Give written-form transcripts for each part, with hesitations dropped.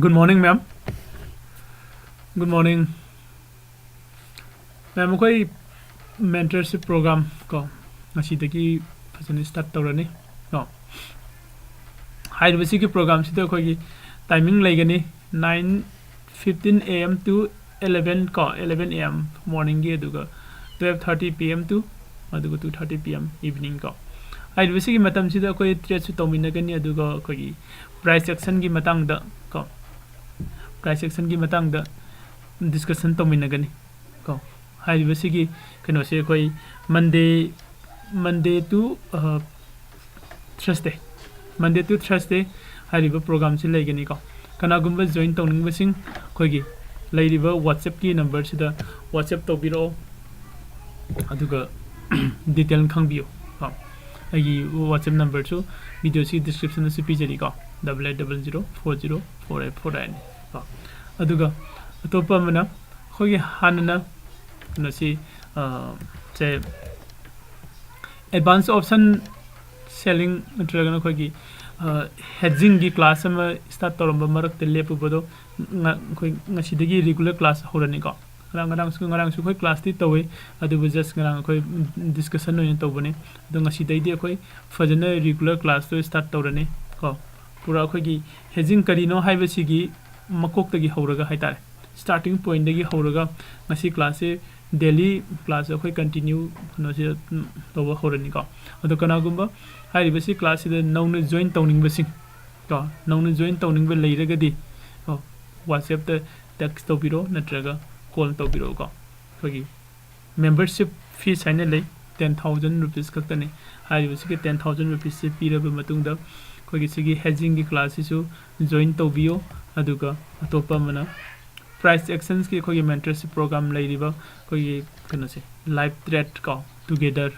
Good morning, ma'am. Good morning. Ma'am, koi mentorship program ko ngasi dagi phasani start tawrani. No. Hai basi ki program sida koi ki timing laigani 9:15 a.m. to 11 a.m. morning gi aduga 12:30 p.m. to aduga 2:30 p.m. evening ko. Hai basi ki matam sida koi trade su tominagani aduga koi price action gi matang da ko price action ki matang da discussion tominagani ko hai basi ki kano se koi Monday to Thursday hai riba program se legani ko kana gumba join toning basing koi gi lai riba WhatsApp ki number sida WhatsApp to biro aduga detail khang biyo ko ai WhatsApp number su video si description su pijari ko 8800404849 ko aduga atopa mana khoi hanana no si che advanced option selling ntragana khoi gi hedging gi class ama start toramba marak te lepu bodo khoi ngasi dagi regular class horani ko ngarang su khoi class ti towe adu just ngarang khoi discussion no tobone adu ngasi dai di khoi fajana regular class to start torani ko pura khoi gi hedging karino haibasi gi makok tagi horaga haitare starting point dagi horaga ngasi class e daily class khoi continue no se toba horani ko adu kana gumba hai basi class ida nowna join towning basi ko nowna join towning be leiraga di ko WhatsApp te text to biro natraga call to biro ko khoi membership fee saina le 10,000 rupees kaktani hai basi ke 10,000 rupees se piraba matungda khoi gi sigi hedging gi class isu join to bio aduga atopa mana price actions ki khoi mentorship program leiriba khoi kana se live trade ko together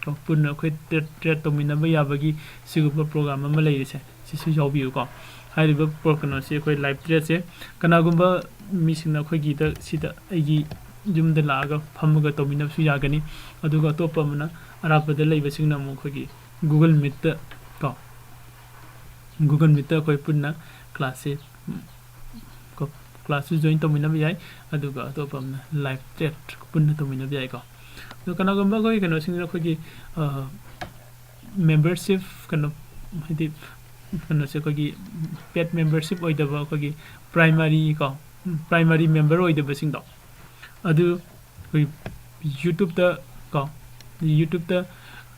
ko punna khoi trade to mina ba yabagi siguba program ama leiri se sisu jawbiu ko hariba program se khoi live trade se kana gumba misina khoi gi da sida agi jumda laga phamuga to mina su yagani aduga atopa mana arapada leiba singna mo khoi gi Google Meet ko Google Meet khoi punna class se class join to mina bi aduga to pamna live chat punna to mina bi ko to kana gamba koi kana sing khoi gi membership kana hidi kana se khoi gi pet membership oi da khoi gi primary member oi da sing do adu khoi YouTube ta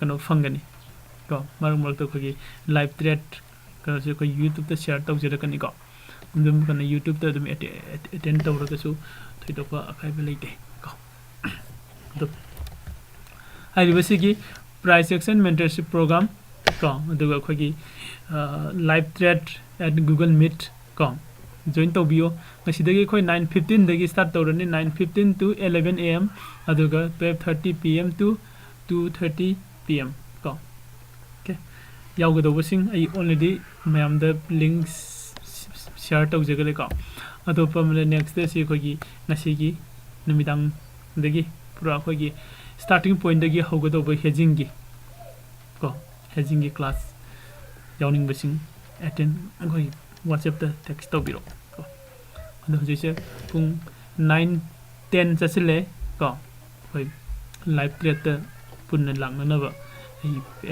kana fangani ko mar to khoi gi live chat kana se khoi YouTube ta share to jera kani ko dum kana YouTube ta dum attend to ra su thoidopa akai belite ko do hai basi gi price action mentorship program ko aduga khoi gi live thread at Google Meet ko join to bio ngasidagi khoi 9:15 dagi start tawrani 9:15 to 11 am aduga 12:30 pm to 2:30 pm ko okay yauga do basing ai already mayam the links share to jagale ko atopa mele next day si khoi gi ngasi gi numidang dagi pura khoi gi starting point dagi hoga do ba hedging gi class yawning basing attend khoi WhatsApp ta text to biro ko ado jese pung 9:10 chasile ko khoi live plate ta punna langna ba